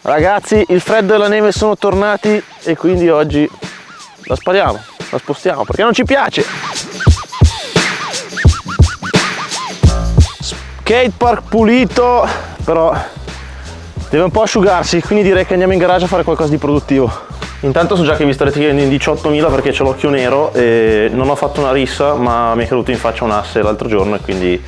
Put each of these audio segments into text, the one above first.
Ragazzi, il freddo e la neve sono tornati e quindi oggi la spariamo, la spostiamo perché non ci piace. Skatepark pulito, però deve un po' asciugarsi, quindi direi che andiamo in garage a fare qualcosa di produttivo. Intanto so già che vi starete chiedendo in 18.000 perché c'ho l'occhio nero e non ho fatto una rissa, ma mi è caduto in faccia un asse l'altro giorno e quindi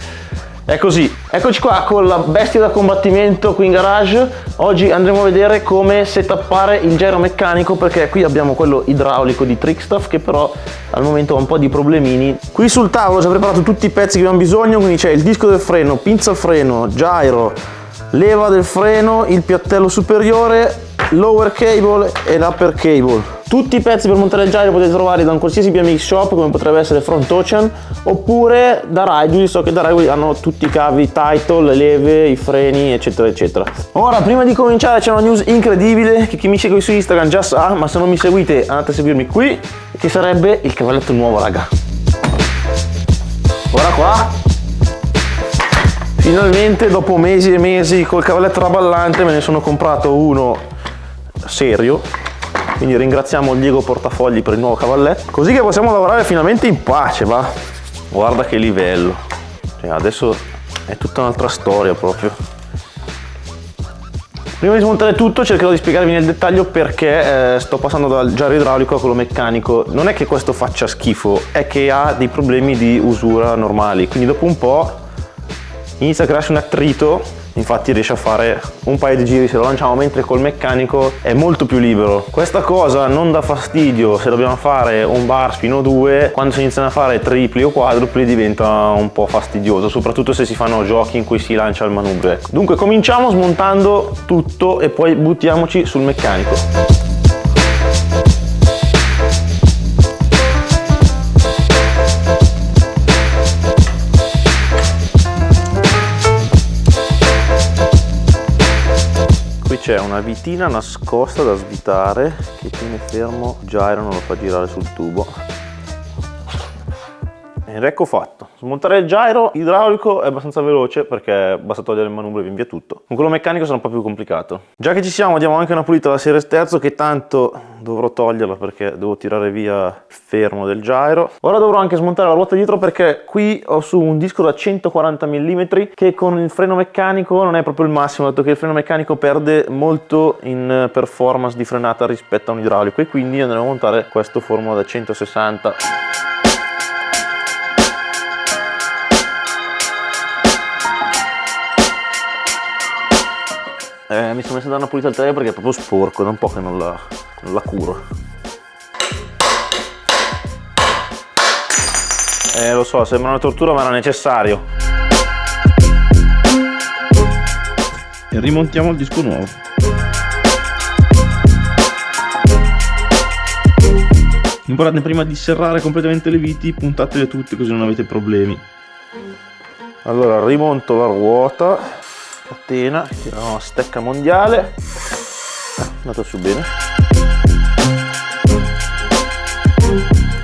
è così. Eccoci qua con la bestia da combattimento qui in garage. Oggi andremo a vedere come settappare il gyro meccanico, perché qui abbiamo quello idraulico di Trickstuff che però al momento ha un po' di problemini. Qui sul tavolo ho già preparato tutti i pezzi che abbiamo bisogno, quindi c'è il disco del freno, pinza al freno, gyro, leva del freno, il piattello superiore, lower cable e l'upper cable. Tutti i pezzi per montare il gyro potete trovarli da un qualsiasi BMX shop, come potrebbe essere Front Ocean, oppure da Rideway. So che da Rideway hanno tutti i cavi title, le leve, i freni, eccetera eccetera. Ora, prima di cominciare, c'è una news incredibile che chi mi segue su Instagram già sa, ma se non mi seguite andate a seguirmi qui, che sarebbe il cavalletto nuovo, raga. Guarda qua. Finalmente, dopo mesi e mesi col cavalletto traballante, me ne sono comprato uno serio. Quindi ringraziamo il Diego Portafogli per il nuovo cavalletto, così che possiamo lavorare finalmente in pace, va. Guarda che livello, cioè, adesso è tutta un'altra storia proprio. Prima di smontare tutto cercherò di spiegarvi nel dettaglio perché sto passando dal gyro idraulico a quello meccanico. Non è che questo faccia schifo, è che ha dei problemi di usura normali, quindi dopo un po' inizia a crearsi un attrito. Infatti riesce a fare un paio di giri se lo lanciamo, mentre col meccanico è molto più libero. Questa cosa non dà fastidio se dobbiamo fare un bar spin o due, quando si iniziano a fare tripli o quadrupli diventa un po' fastidioso, soprattutto se si fanno giochi in cui si lancia il manubrio. Ecco. Dunque cominciamo smontando tutto e poi buttiamoci sul meccanico. C'è una vitina nascosta da svitare che tiene fermo il gyro, non lo fa girare sul tubo. Ed ecco fatto. Smontare il gyro idraulico è abbastanza veloce perché basta togliere il manubrio e viene via tutto. Con quello meccanico sarà un po' più complicato. Già che ci siamo, diamo anche una pulita alla serie sterzo, che tanto dovrò toglierla perché devo tirare via il fermo del gyro. Ora dovrò anche smontare la ruota dietro perché qui ho su un disco da 140 mm che con il freno meccanico non è proprio il massimo, dato che il freno meccanico perde molto in performance di frenata rispetto a un idraulico, e quindi andremo a montare questo formula da 160. Mi sono messo a dare una pulita al telaio perché è proprio sporco, da un po' che non la curo. Lo so, sembra una tortura ma era necessario. E rimontiamo il disco nuovo. L'importante prima di serrare completamente le viti, puntatele tutte così non avete problemi. Allora rimonto la ruota. Catena, tiriamo una stecca mondiale, è andato su bene.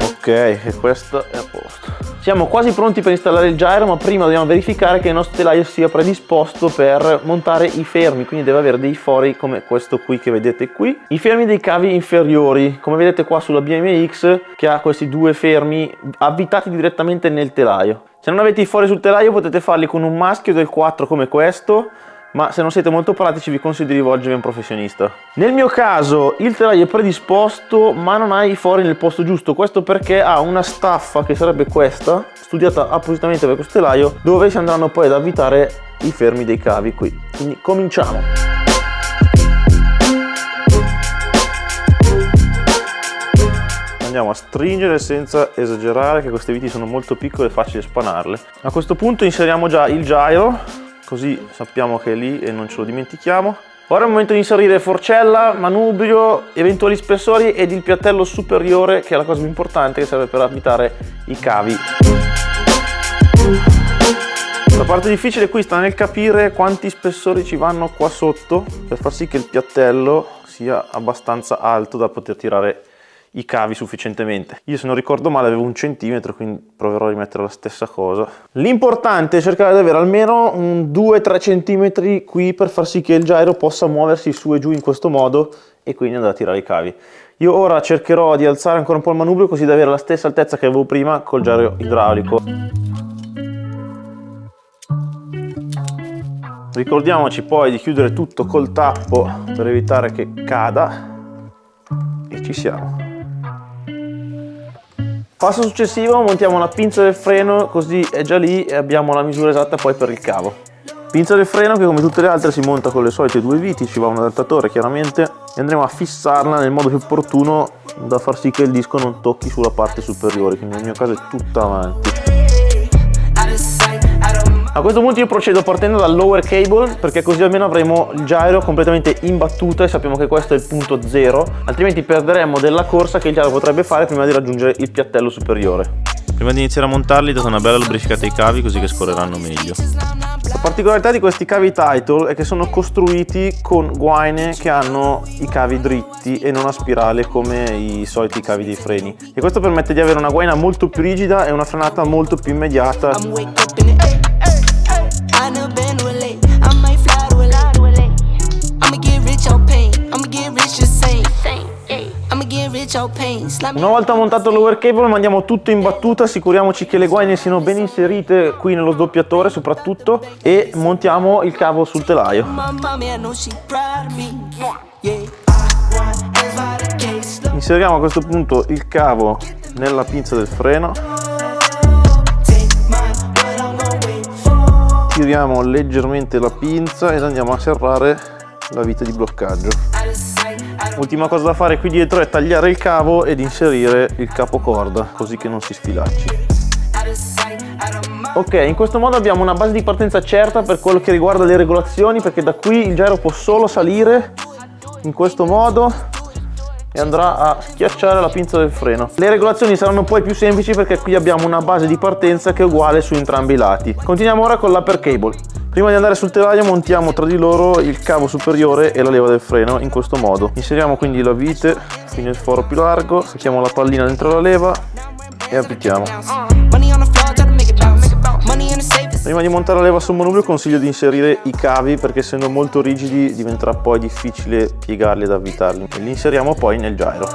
Ok, e questo è a posto. Siamo quasi pronti per installare il gyro, ma prima dobbiamo verificare che il nostro telaio sia predisposto per montare i fermi, quindi deve avere dei fori come questo qui che vedete qui. I fermi dei cavi inferiori, come vedete qua sulla BMX, che ha questi due fermi avvitati direttamente nel telaio. Se non avete i fori sul telaio potete farli con un maschio del 4 come questo, ma se non siete molto pratici vi consiglio di rivolgervi a un professionista. Nel mio caso il telaio è predisposto ma non ha i fori nel posto giusto, questo perché ha una staffa che sarebbe questa, studiata appositamente per questo telaio, dove si andranno poi ad avvitare i fermi dei cavi qui. Quindi cominciamo. Andiamo a stringere senza esagerare, che queste viti sono molto piccole e facili spanarle. A questo punto inseriamo già il gyro, così sappiamo che è lì e non ce lo dimentichiamo. Ora è il momento di inserire forcella, manubrio, eventuali spessori ed il piattello superiore, che è la cosa più importante, che serve per avvitare i cavi. La parte difficile qui sta nel capire quanti spessori ci vanno qua sotto per far sì che il piattello sia abbastanza alto da poter tirare i cavi sufficientemente. Io, se non ricordo male, avevo 1 centimetro, quindi proverò a rimettere la stessa cosa. L'importante è cercare di avere almeno un 2-3 centimetri qui per far sì che il gyro possa muoversi su e giù in questo modo e quindi andare a tirare i cavi. Io ora cercherò di alzare ancora un po' il manubrio così da avere la stessa altezza che avevo prima col gyro idraulico. Ricordiamoci poi di chiudere tutto col tappo per evitare che cada, e ci siamo. Passo successivo, montiamo la pinza del freno, così è già lì e abbiamo la misura esatta poi per il cavo. Pinza del freno che, come tutte le altre, si monta con le solite 2 viti, ci va un adattatore chiaramente, e andremo a fissarla nel modo più opportuno da far sì che il disco non tocchi sulla parte superiore, quindi nel mio caso è tutta avanti. A questo punto io procedo partendo dal lower cable, perché così almeno avremo il gyro completamente in battuta e sappiamo che questo è il punto zero, altrimenti perderemmo della corsa che il gyro potrebbe fare prima di raggiungere il piattello superiore. Prima di iniziare a montarli date una bella lubrificata ai cavi così che scorreranno meglio. La particolarità di questi cavi Title è che sono costruiti con guaine che hanno i cavi dritti e non a spirale come i soliti cavi dei freni, e questo permette di avere una guaina molto più rigida e una frenata molto più immediata. Una volta montato il lower cable mandiamo tutto in battuta, assicuriamoci che le guaine siano ben inserite qui nello sdoppiatore soprattutto, e montiamo il cavo sul telaio. Inseriamo a questo punto il cavo nella pinza del freno, tiriamo leggermente la pinza ed andiamo a serrare la vite di bloccaggio. Ultima cosa da fare qui dietro è tagliare il cavo ed inserire il capocorda così che non si sfilacci. Ok, in questo modo abbiamo una base di partenza certa per quello che riguarda le regolazioni, perché da qui il gyro può solo salire in questo modo e andrà a schiacciare la pinza del freno. Le regolazioni saranno poi più semplici perché qui abbiamo una base di partenza che è uguale su entrambi i lati. Continuiamo ora con l'upper cable. Prima di andare sul telaio montiamo tra di loro il cavo superiore e la leva del freno in questo modo. Inseriamo quindi la vite fino al foro più largo, mettiamo la pallina dentro la leva e appicchiamo. Prima di montare la leva sul manubrio consiglio di inserire i cavi, perché essendo molto rigidi diventerà poi difficile piegarli ed avvitarli, e li inseriamo poi nel gyro.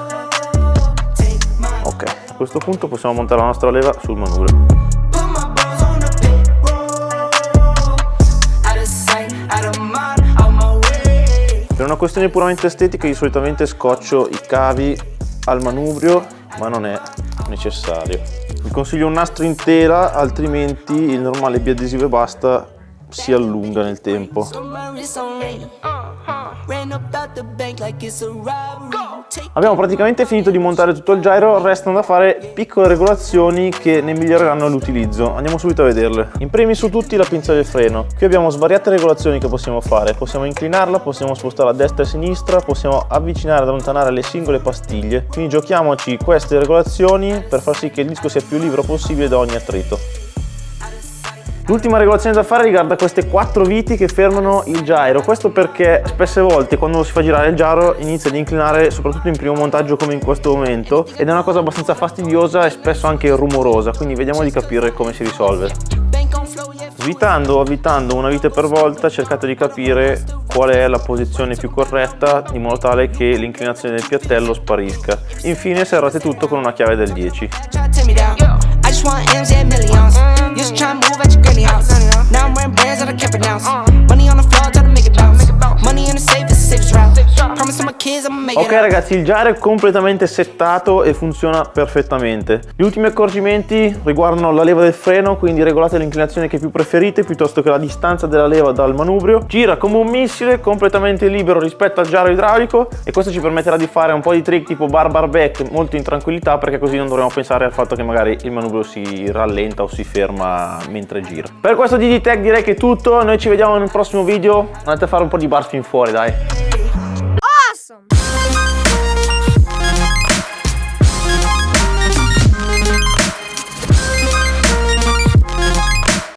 Ok, a questo punto possiamo montare la nostra leva sul manubrio. Per una questione puramente estetica io solitamente scoccio i cavi al manubrio, ma non è necessario. Vi consiglio un nastro in tela, altrimenti il normale biadesivo e basta si allunga nel tempo. Abbiamo praticamente finito di montare tutto il gyro, restano da fare piccole regolazioni che ne miglioreranno l'utilizzo. Andiamo subito a vederle. In primis su tutti la pinza del freno. Qui abbiamo svariate regolazioni che possiamo fare. Possiamo inclinarla, possiamo spostarla a destra e a sinistra, possiamo avvicinare ed allontanare le singole pastiglie. Quindi giochiamoci queste regolazioni per far sì che il disco sia più libero possibile da ogni attrito. L'ultima regolazione da fare riguarda queste 4 viti che fermano il gyro. Questo perché spesse volte quando si fa girare il gyro inizia ad inclinare, soprattutto in primo montaggio come in questo momento, ed è una cosa abbastanza fastidiosa e spesso anche rumorosa, quindi vediamo di capire come si risolve. Svitando o avvitando una vite per volta cercate di capire qual è la posizione più corretta in modo tale che l'inclinazione del piattello sparisca. Infine serrate tutto con una chiave del 10. Ok ragazzi, il gyro è completamente settato e funziona perfettamente. Gli ultimi accorgimenti riguardano la leva del freno, quindi regolate l'inclinazione che più preferite piuttosto che la distanza della leva dal manubrio. Gira come un missile, completamente libero rispetto al gyro idraulico, e questo ci permetterà di fare un po' di trick tipo bar back molto in tranquillità, perché così non dovremo pensare al fatto che magari il manubrio si rallenta o si ferma mentre gira. Per questo DD Tech direi che è tutto, noi ci vediamo nel prossimo video. Andate a fare un po' di bar fin fuori, dai.